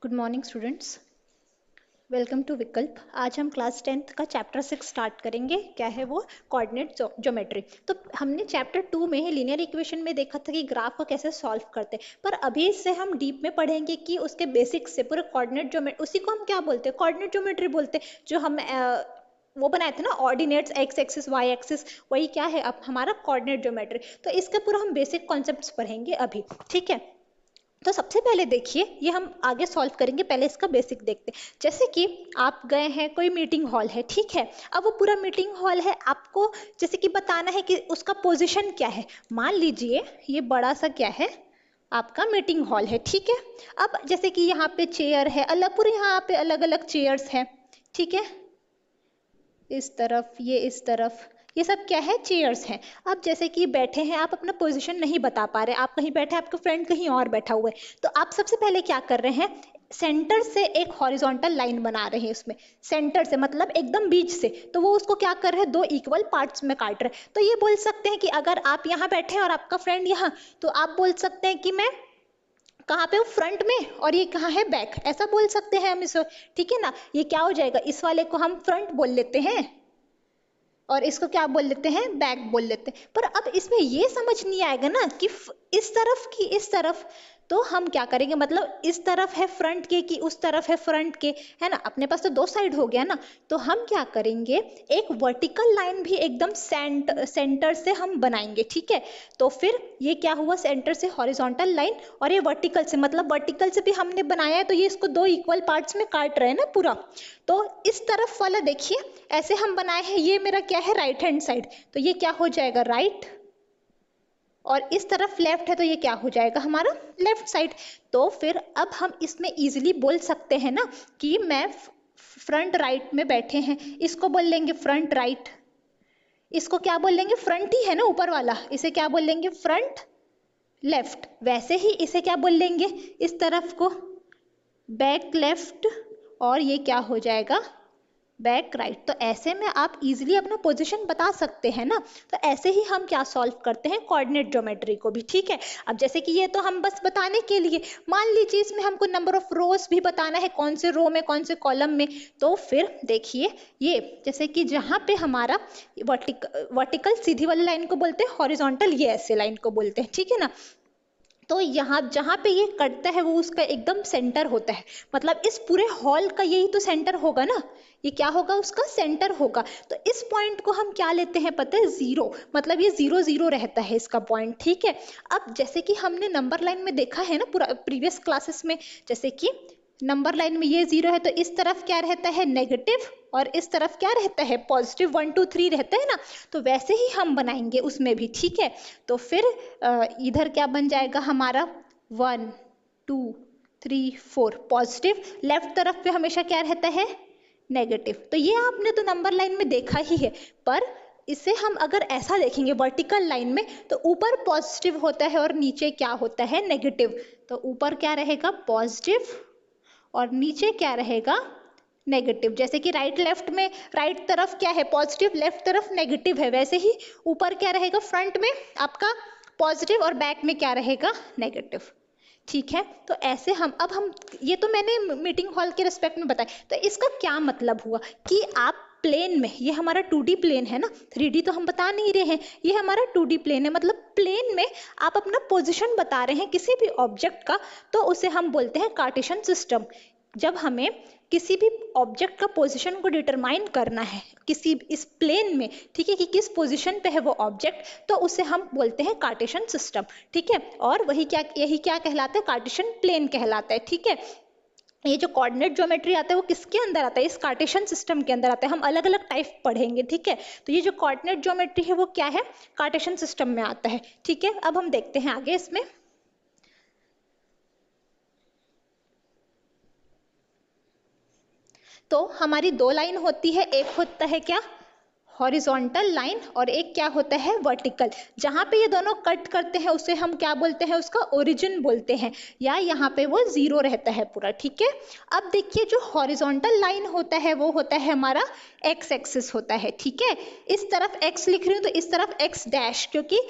Good morning students, welcome to Vikalp. आज हम class 10th का चैप्टर 6 स्टार्ट करेंगे। क्या है वो? Coordinate geometry. तो हमने चैप्टर 2 में लीनियर इक्वेशन में देखा था कि ग्राफ को कैसे सॉल्व करते हैं, पर अभी से हम डीप में पढ़ेंगे कि उसके बेसिक्स से पूरे कोऑर्डिनेट ज्योमेट्री, उसी को हम क्या बोलते हैं? कोऑर्डिनेट ज्योमेट्री बोलते हैं। जो हम वो बनाए थे ना, ordinates, x axis y axis, वही क्या है अब हमारा कोऑर्डिनेट ज्योमेट्री। तो इसका पूरा हम बेसिक कॉन्सेप्ट्स पढ़ेंगे अभी, ठीक है। तो सबसे पहले देखिए, ये हम आगे सॉल्व करेंगे, पहले इसका बेसिक देखते हैं। जैसे कि आप गए हैं, कोई मीटिंग हॉल है, ठीक है। अब वो पूरा मीटिंग हॉल है, आपको जैसे कि बताना है कि उसका पोजीशन क्या है। मान लीजिए ये बड़ा सा क्या है, आपका मीटिंग हॉल है, ठीक है। अब जैसे कि यहाँ पे चेयर है, अलग पूरे यहाँ पे अलग अलग चेयर्स हैं, ठीक है। इस तरफ, ये इस तरफ, ये सब क्या है? चेयर्स हैं। अब जैसे कि बैठे हैं, आप अपना पोजीशन नहीं बता पा रहे, आप कहीं बैठे, आपका फ्रेंड कहीं और बैठा हुआ है, तो आप सबसे पहले क्या कर रहे हैं? सेंटर से एक हॉरिजॉन्टल लाइन बना रहे हैं। उसमें सेंटर से मतलब एकदम बीच से, तो वो उसको क्या कर रहे हैं? दो इक्वल पार्ट्स में काट रहे हैं। तो ये बोल सकते हैं कि अगर आप यहाँ बैठे हैं और आपका फ्रेंड यहाँ, तो आप बोल सकते हैं कि मैं कहाँ पे हूँ? फ्रंट में, और ये कहाँ है? बैक। ऐसा बोल सकते हैं हम इसको, ठीक है ना। ये क्या हो जाएगा? इस वाले को हम फ्रंट बोल लेते हैं और इसको क्या बोल लेते हैं? बैक बोल लेते हैं। पर अब इसमें ये समझ नहीं आएगा ना कि इस तरफ की इस तरफ, तो हम क्या करेंगे? मतलब इस तरफ है फ्रंट के कि उस तरफ है फ्रंट के, है ना। अपने पास तो दो साइड हो गया ना, तो हम क्या करेंगे? एक वर्टिकल लाइन भी एकदम सेंटर से हम बनाएंगे, ठीक है। तो फिर ये क्या हुआ? सेंटर से हॉरिजॉन्टल लाइन, और ये वर्टिकल से, मतलब वर्टिकल से भी हमने बनाया है, तो ये इसको दो इक्वल पार्ट्स में काट रहे हैं ना पूरा। तो इस तरफ वाला देखिए, ऐसे हम बनाए हैं, ये मेरा क्या है? राइट हैंड साइड, तो ये क्या हो जाएगा? राइट। और इस तरफ लेफ्ट है, तो ये क्या हो जाएगा? हमारा लेफ्ट साइड। तो फिर अब हम इसमें इजीली बोल सकते हैं ना कि मैं फ्रंट राइट में बैठे हैं, इसको बोल लेंगे फ्रंट राइट। इसको क्या बोल लेंगे? फ्रंट ही है ना ऊपर वाला, इसे क्या बोल लेंगे? Front left. वैसे ही इसे क्या बोल लेंगे? इस तरफ को बैक लेफ्ट, और ये क्या हो जाएगा? Back right. तो ऐसे में आप इजीली अपना पोजीशन बता सकते हैं ना। तो ऐसे ही हम क्या सॉल्व करते हैं? कोऑर्डिनेट ज्योमेट्री को भी, ठीक है। अब जैसे कि ये तो हम बस बताने के लिए, मान लीजिए इसमें हमको नंबर ऑफ रोज भी बताना है, कौन से रो में, कौन से कॉलम में। तो फिर देखिए, ये जैसे कि जहाँ पे हमारा वर्टिकल सीधी वाली लाइन को बोलते हैं, हॉरिजॉन्टल ये ऐसे लाइन को बोलते हैं, ठीक है ना। तो यहाँ जहाँ पे ये कटता है वो उसका एकदम सेंटर होता है, मतलब इस पूरे हॉल का यही तो सेंटर होगा ना। ये क्या होगा? उसका सेंटर होगा। तो इस पॉइंट को हम क्या लेते हैं पता है? जीरो। मतलब ये 0 0 रहता है इसका पॉइंट, ठीक है। अब जैसे कि हमने नंबर लाइन में देखा है ना पूरा प्रीवियस क्लासेस में, जैसे कि नंबर लाइन में ये 0 है, तो इस तरफ क्या रहता है? नेगेटिव, और इस तरफ क्या रहता है? पॉजिटिव। 1 2 3 रहता है ना। तो वैसे ही हम बनाएंगे उसमें भी, ठीक है। तो फिर इधर क्या बन जाएगा हमारा? 1 2 3 4 पॉजिटिव। लेफ्ट तरफ पे हमेशा क्या रहता है? नेगेटिव। तो ये आपने तो नंबर लाइन में देखा ही है, पर इसे हम अगर ऐसा देखेंगे वर्टिकल लाइन में, तो ऊपर पॉजिटिव होता है और नीचे क्या होता है? नेगेटिव। तो ऊपर क्या रहेगा? पॉजिटिव, और नीचे क्या रहेगा? नेगेटिव। जैसे कि राइट लेफ्ट में, राइट तरफ क्या है? पॉजिटिव, लेफ्ट तरफ नेगेटिव है, वैसे ही ऊपर क्या रहेगा? फ्रंट में आपका पॉजिटिव, और बैक में क्या रहेगा? नेगेटिव, ठीक है। तो ऐसे अब हम ये तो मैंने मीटिंग हॉल के रिस्पेक्ट में बताया। तो इसका क्या मतलब हुआ कि आप प्लेन में, ये हमारा 2D प्लेन है ना, 3D तो हम बता नहीं रहे हैं, ये हमारा 2D प्लेन है, मतलब प्लेन में आप अपना पोजीशन बता रहे हैं किसी भी ऑब्जेक्ट का, तो उसे हम बोलते हैं कार्टेशियन सिस्टम। जब हमें किसी भी ऑब्जेक्ट का पोजीशन को डिटरमाइन करना है किसी इस प्लेन में, ठीक है, कि किस पोजीशन पे है वो ऑब्जेक्ट, तो उसे हम बोलते हैं कार्टेशियन सिस्टम, ठीक है। और वही क्या, यही क्या कहलाता है? कार्टेशियन प्लेन कहलाता है, ठीक है। ये जो कोऑर्डिनेट ज्योमेट्री आता है वो किसके अंदर आता है? इस कार्टेशियन सिस्टम के अंदर आता है। हम अलग अलग टाइप पढ़ेंगे, ठीक है। तो ये जो कोऑर्डिनेट ज्योमेट्री है वो क्या है? कार्टेशियन सिस्टम में आता है, ठीक है। अब हम देखते हैं आगे इसमें। तो हमारी दो लाइन होती है, एक होता है क्या? हॉरिजॉन्टल लाइन, और एक क्या होता है? वर्टिकल। जहाँ पे ये दोनों कट करते हैं उसे हम क्या बोलते हैं? उसका ओरिजिन बोलते हैं, या यहाँ पे वो 0 रहता है पूरा, ठीक है। अब देखिए, जो हॉरिजॉन्टल लाइन होता है वो होता है हमारा एक्स एक्सिस होता है, ठीक है। इस तरफ x लिख रही हूँ तो इस तरफ x डैश, क्योंकि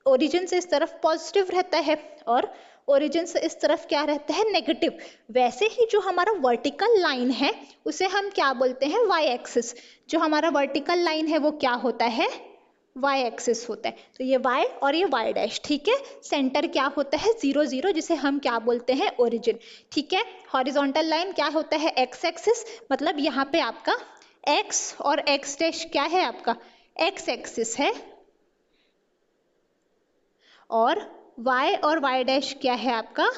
ओरिजिन से इस तरफ पॉजिटिव रहता है, और ओरिजिन से इस तरफ क्या रहता है, नेगेटिव। वैसे ही जो हमारा वर्टिकल लाइन है उसे हम क्या बोलते हैं, वाई एक्सिस। जो हमारा वर्टिकल लाइन है वो क्या होता है, वाई एक्सिस होता है। तो ये वाई और ये वाई डैश, ठीक है। सेंटर क्या होता है, 0 0, जिसे हम क्या बोलते हैं, ओरिजिन, ठीक है। हॉरिजॉन्टल लाइन क्या होता है, एक्स एक्सिस, मतलब यहाँ पे आपका एक्स और एक्स डैश क्या है, आपका एक्स एक्सिस है, और y और y डैश क्या है, आपका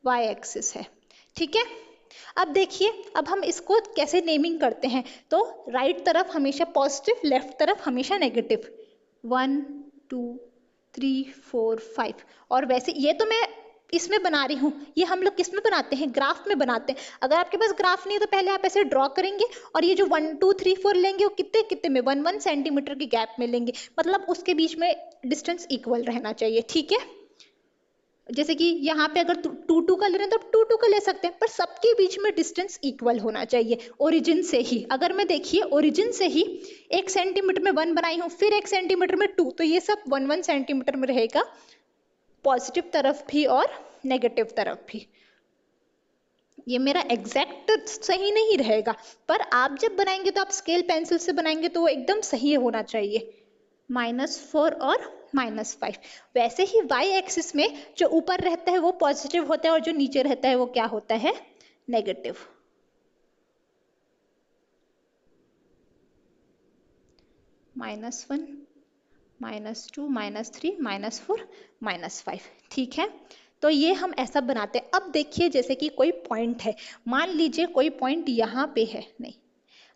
y एक्सिस है, ठीक है। अब देखिए, अब हम इसको कैसे नेमिंग करते हैं। तो राइट तरफ हमेशा पॉजिटिव, लेफ्ट तरफ हमेशा नेगेटिव। 1 2 3 4 5। और वैसे ये तो मैं इसमें बना रही हूँ, ये हम लोग किस में बनाते हैं, ग्राफ में बनाते हैं। अगर आपके पास ग्राफ नहीं है तो पहले आप ऐसे ड्रॉ करेंगे, और ये जो 1 2 3 4 लेंगे वो कितने कितने में, 1 1 सेंटीमीटर के गैप में लेंगे, मतलब उसके बीच में डिस्टेंस इक्वल रहना चाहिए, ठीक है। जैसे कि यहाँ पे अगर 2 2 का ले रहे हैं तो 2 2 का ले सकते हैं, पर सबके बीच में डिस्टेंस इक्वल होना चाहिए ओरिजिन से ही। अगर मैं देखिए ओरिजिन से ही 1 सेंटीमीटर में 1 बनाई हूँ, फिर 1 सेंटीमीटर में 2, तो ये सब 1 1 सेंटीमीटर में रहेगा, पॉजिटिव तरफ भी और नेगेटिव तरफ भी। ये मेरा एग्जैक्ट सही नहीं रहेगा, पर आप जब बनाएंगे तो आप स्केल पेंसिल से बनाएंगे तो वो एकदम सही होना चाहिए, -4 और -5। वैसे ही y एक्सिस में जो ऊपर रहता है वो पॉजिटिव होता है, और जो नीचे रहता है वो क्या होता है, नेगेटिव। -1 -2 -3 -4 -5, ठीक है। तो ये हम ऐसा बनाते हैं। अब देखिए, जैसे कि कोई पॉइंट है, मान लीजिए कोई पॉइंट यहाँ पे है, नहीं,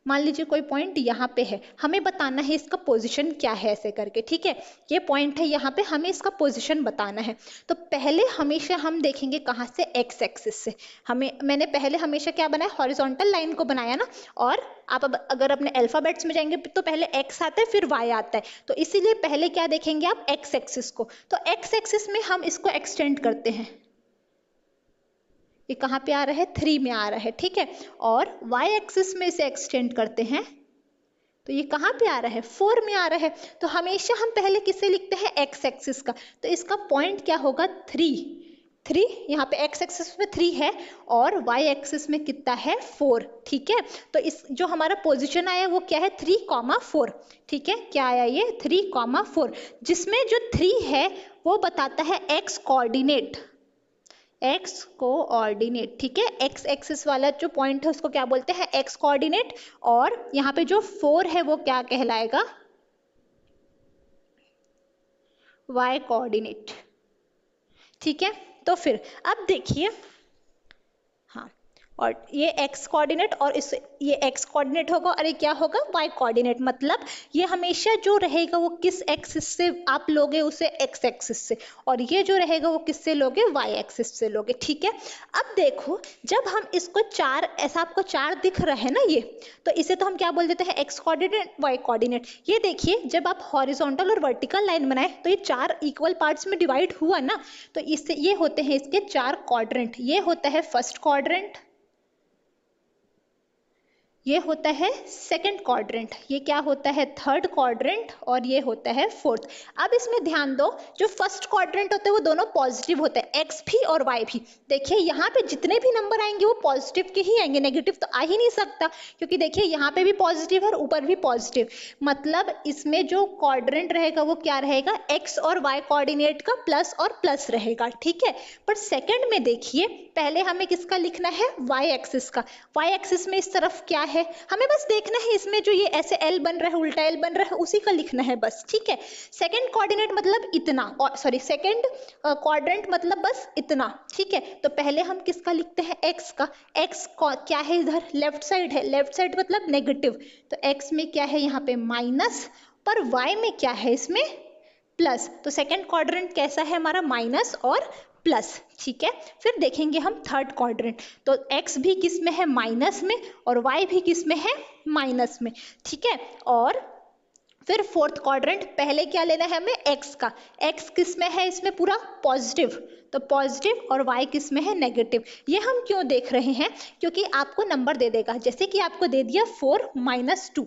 मान लीजिए कोई पॉइंट यहाँ पे है, हमें बताना है इसका पोजीशन क्या है, ऐसे करके, ठीक है। ये पॉइंट है यहाँ पे, हमें इसका पोजीशन बताना है। तो पहले हमेशा हम देखेंगे कहाँ से, एक्स एक्सिस से। मैंने पहले हमेशा क्या बनाया, हॉरिजॉन्टल लाइन को बनाया ना। और आप अब अगर अपने अल्फाबेट्स में जाएंगे तो पहले एक्स आता है फिर वाई आता है, तो इसीलिए पहले क्या देखेंगे आप, एक्स एक्सिस को। तो एक्स एक्सिस में हम इसको एक्सटेंड करते हैं, ये कहाँ पे आ रहा है, 3 में आ रहा है, ठीक है। और y एक्सिस में इसे एक्सटेंड करते हैं तो ये कहाँ पे आ रहा है, 4 में आ रहा है। तो हमेशा हम पहले किसे लिखते हैं, x एक्सिस का। तो इसका पॉइंट क्या होगा, 3 यहाँ पे x एक्सिस में 3 है और y एक्सिस में कितना है, 4, ठीक है। तो इस जो हमारा पोजीशन आया वो क्या है, 3,4, ठीक है। क्या आया ये, 3,4, जिसमें जो 3 है वो बताता है x कोऑर्डिनेट, एक्स कोऑर्डिनेट, ठीक है। एक्स एक्सिस वाला जो पॉइंट है उसको क्या बोलते हैं, एक्स कोऑर्डिनेट। और यहाँ पे जो 4 है वो क्या कहलाएगा, वाई कोऑर्डिनेट, ठीक है। तो फिर अब देखिए, हाँ, और ये x कोऑर्डिनेट और इस ये x कोऑर्डिनेट होगा और ये क्या होगा, y कोऑर्डिनेट। मतलब ये हमेशा जो रहेगा वो किस एक्सिस से आप लोगे, उसे x एक्सिस से, और ये जो रहेगा वो किससे लोगे, y एक्सिस से लोगे, ठीक है। अब देखो, जब हम इसको 4, ऐसा आपको 4 दिख रहा है ना ये, तो इसे तो हम क्या बोल देते हैं, x कोऑर्डिनेट, y कोऑर्डिनेट। ये देखिए, जब आप हॉरिजॉन्टल और वर्टिकल लाइन बनाए तो ये 4 इक्वल पार्ट्स में डिवाइड हुआ ना, तो इससे ये होते हैं इसके 4 क्वाड्रेंट। ये होता है फर्स्ट क्वाड्रेंट, ये होता है सेकंड क्वाड्रेंट, ये क्या होता है, थर्ड क्वाड्रेंट, और ये होता है फोर्थ। अब इसमें ध्यान दो, जो फर्स्ट क्वाड्रेंट होते हैं वो दोनों पॉजिटिव होते हैं, एक्स भी और वाई भी। देखिए यहाँ पे जितने भी नंबर आएंगे वो पॉजिटिव के ही आएंगे, नेगेटिव तो आ ही नहीं सकता, क्योंकि देखिए यहाँ पे भी पॉजिटिव और ऊपर भी पॉजिटिव। मतलब इसमें जो क्वाड्रेंट रहेगा वो क्या रहेगा, एक्स और वाई कोऑर्डिनेट का प्लस और प्लस रहेगा, ठीक है। पर सेकंड में देखिए, पहले हमें किसका लिखना है, वाई एक्सिस का। वाई एक्सिस में इस तरफ क्या है, हमें बस देखना है, इसमें जो ये ऐसे एल बन रहा है, उल्टा एल बन रहा है, उसी का लिखना है बस, ठीक है। सेकंड कोऑर्डिनेट मतलब इतना, और सॉरी सेकंड क्वाड्रेंट मतलब बस इतना, ठीक है। तो पहले हम किसका लिखते हैं, एक्स का। एक्स क्या है, इधर लेफ्ट साइड है, लेफ्ट साइड मतलब नेगेटिव, तो एक्स में क्या है यहाँ पे माइनस, पर वाई में क्या है, इसमें प्लस। तो सेकंड क्वाड्रेंट कैसा है हमारा, माइनस और प्लस, ठीक है। फिर देखेंगे हम थर्ड क्वाड्रेंट, तो x भी किस में है, माइनस में, और y भी किस में है, माइनस में, ठीक है। और फिर फोर्थ क्वाड्रेंट, पहले क्या लेना है हमें, x का। x किस में है, इसमें पूरा पॉजिटिव, तो पॉजिटिव, और y किस में है, नेगेटिव। ये हम क्यों देख रहे हैं, क्योंकि आपको नंबर दे देगा, जैसे कि आपको दे दिया 4 - 2,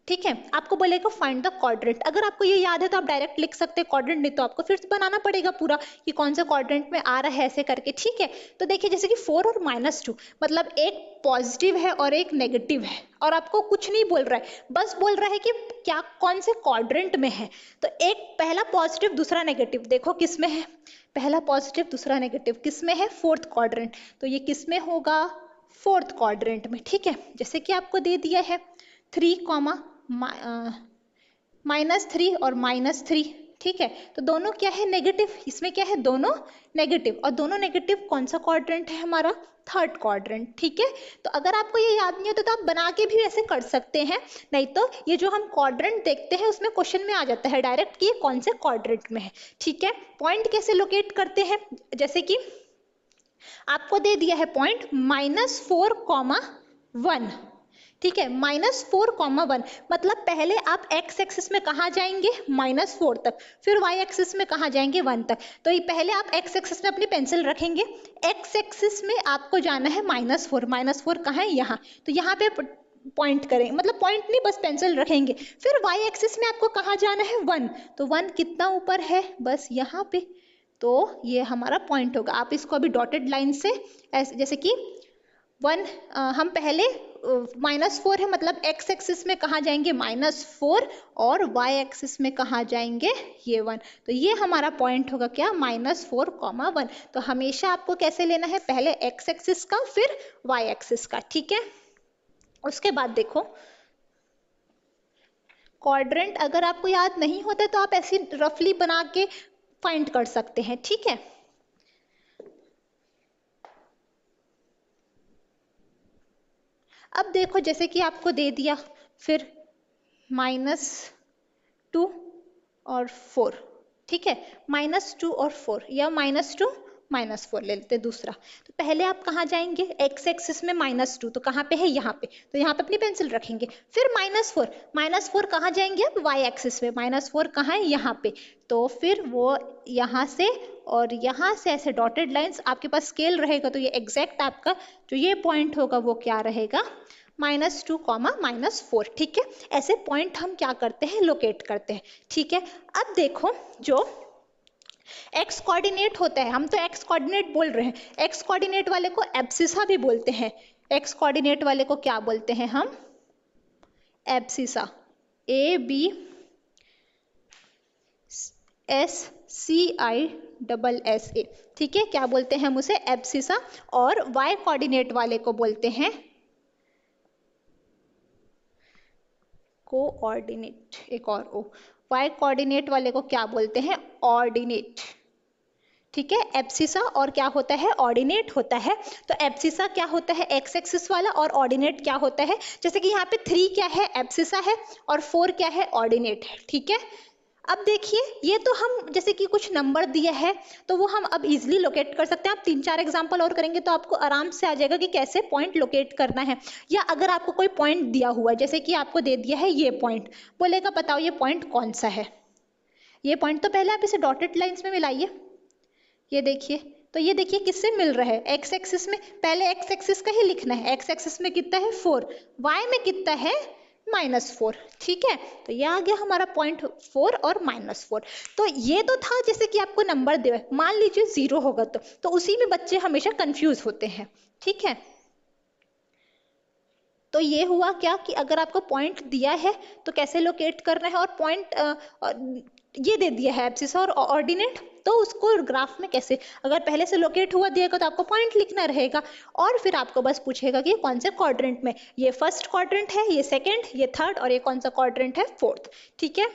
ठीक है। आपको बोलेगा फाइंड द क्वाड्रेंट। अगर आपको ये याद है तो आप डायरेक्ट लिख सकते हैं क्वाड्रेंट, नहीं तो आपको फिर से बनाना पड़ेगा पूरा कि कौन से क्वाड्रेंट में आ रहा है ऐसे करके। ठीक है, तो देखिए जैसे कि 4 और -2 मतलब एक पॉजिटिव है और एक नेगेटिव है, और आपको कुछ नहीं बोल रहा है, बस बोल रहा है कि क्या कौन से क्वाड्रेंट में है। तो एक पहला पॉजिटिव दूसरा नेगेटिव, देखो किस में है, पहला पॉजिटिव दूसरा नेगेटिव किस में है, 4th क्वाड्रेंट। तो ये किस में होगा, 4th क्वाड्रेंट में। ठीक है, जैसे कि आपको दे दिया है 3, -3 और -3। ठीक है, तो दोनों क्या है, नेगेटिव, इसमें क्या है, दोनों नेगेटिव, और दोनों नेगेटिव कौन सा क्वाड्रेंट है हमारा, 3rd क्वाड्रेंट। ठीक है, तो अगर आपको ये याद नहीं होता तो आप बना के भी ऐसे कर सकते हैं, नहीं तो ये जो हम क्वाड्रेंट देखते हैं उसमें क्वेश्चन में आ जाता है डायरेक्ट कि ये कौन से क्वाड्रेंट में है। ठीक है, पॉइंट कैसे लोकेट करते हैं, जैसे कि आपको दे दिया है पॉइंट -4,1। ठीक है, -4,1 मतलब पहले आप x एक्सिस में कहाँ जाएंगे, -4 तक, फिर y एक्सिस में कहाँ जाएंगे, 1 तक। तो ये पहले आप x एक्सिस में अपनी पेंसिल रखेंगे, x एक्सिस में आपको जाना है -4, -4 कहाँ है, यहाँ, तो यहाँ पे पॉइंट करें, मतलब पॉइंट नहीं बस पेंसिल रखेंगे। फिर y एक्सिस में आपको कहाँ जाना है, 1, तो 1 कितना ऊपर है, बस यहाँ पे, तो ये हमारा पॉइंट होगा। आप इसको अभी डॉटेड लाइन से ऐसे, जैसे कि 1 हम पहले -4 है मतलब x एक्सिस में कहाँ जाएंगे, -4, और y एक्सिस में कहाँ जाएंगे, ये 1, तो ये हमारा पॉइंट होगा क्या, -4,1। तो हमेशा आपको कैसे लेना है, पहले x एक्सिस का फिर y एक्सिस का। ठीक है, उसके बाद देखो क्वाड्रेंट अगर आपको याद नहीं होता तो आप ऐसे रफली बना के फाइंड कर सकते हैं। ठीक है, अब देखो जैसे कि आपको दे दिया फिर -2 और 4। ठीक है, -2 और 4 या -2 -4 ले लेते दूसरा। तो पहले आप कहाँ जाएंगे, x एक्सिस में -2, तो कहाँ पे है, यहाँ पे, तो यहाँ पे अपनी पेंसिल रखेंगे। फिर -4 कहाँ जाएंगे अब, y एक्सिस में, -4 कहाँ है, यहाँ पे, तो फिर वो यहाँ से और यहाँ से ऐसे डॉटेड लाइंस, आपके पास स्केल रहेगा तो ये एग्जैक्ट आपका जो ये पॉइंट होगा वो क्या रहेगा, -2, -4। ठीक है, ऐसे पॉइंट हम क्या करते हैं, लोकेट करते हैं। ठीक है, अब देखो जो एक्स कोऑर्डिनेट होता है, हम तो एक्स कोऑर्डिनेट बोल रहे हैं, एक्स कोऑर्डिनेट वाले को एब्सिसा भी बोलते हैं। एक्स कोऑर्डिनेट वाले को क्या बोलते हैं हम, एब्सिसा, ABSCISSA। ठीक है, क्या बोलते हैं हम उसे, एब्सिसा। और वाई कोऑर्डिनेट वाले को बोलते हैं कोऑर्डिनेट, एक और ओ, वाई कोऑर्डिनेट वाले को क्या बोलते हैं, ऑर्डिनेट। ठीक है, एब्सिसा और क्या होता है, ऑर्डिनेट होता है। तो एब्सिसा क्या होता है, एक्स एक्सिस वाला, और ऑर्डिनेट क्या होता है, जैसे कि यहाँ पे 3 क्या है, एब्सिसा है, और 4 क्या है, ऑर्डिनेट है। ठीक है, अब देखिए ये तो हम जैसे कि कुछ नंबर दिया है तो वो हम अब इजीली लोकेट कर सकते हैं। आप 3-4 एग्जांपल और करेंगे तो आपको आराम से आ जाएगा कि कैसे पॉइंट लोकेट करना है। या अगर आपको कोई पॉइंट दिया हुआ है, जैसे कि आपको दे दिया है ये पॉइंट, बोलेगा बताओ ये पॉइंट कौन सा है, ये पॉइंट, तो पहले आप इसे डॉटेड लाइंस में मिलाइए। ये देखिए, तो ये देखिए किससे मिल रहा है, एक्स एक्सिस में, पहले एक्स एक्सिस का ही लिखना है, एक्स एक्सिस में कितना है 4, वाई में कितना है -4। ठीक है, तो ये आ गया हमारा पॉइंट 4 और -4। तो ये तो था जैसे कि आपको नंबर दे, मान लीजिए 0 होगा तो उसी में बच्चे हमेशा कंफ्यूज होते हैं। ठीक है, तो ये हुआ क्या कि अगर आपको पॉइंट दिया है तो कैसे लोकेट करना है, और पॉइंट ये दे दिया है एब्सिसा और ऑर्डिनेट, तो उसको ग्राफ में कैसे, अगर पहले से लोकेट हुआ दिएगा तो आपको पॉइंट लिखना रहेगा, और फिर आपको बस पूछेगा कि कौन से क्वाड्रेंट में, ये फर्स्ट क्वाड्रेंट है, ये सेकंड, ये थर्ड, और ये कौन सा क्वाड्रेंट है, फोर्थ। ठीक है,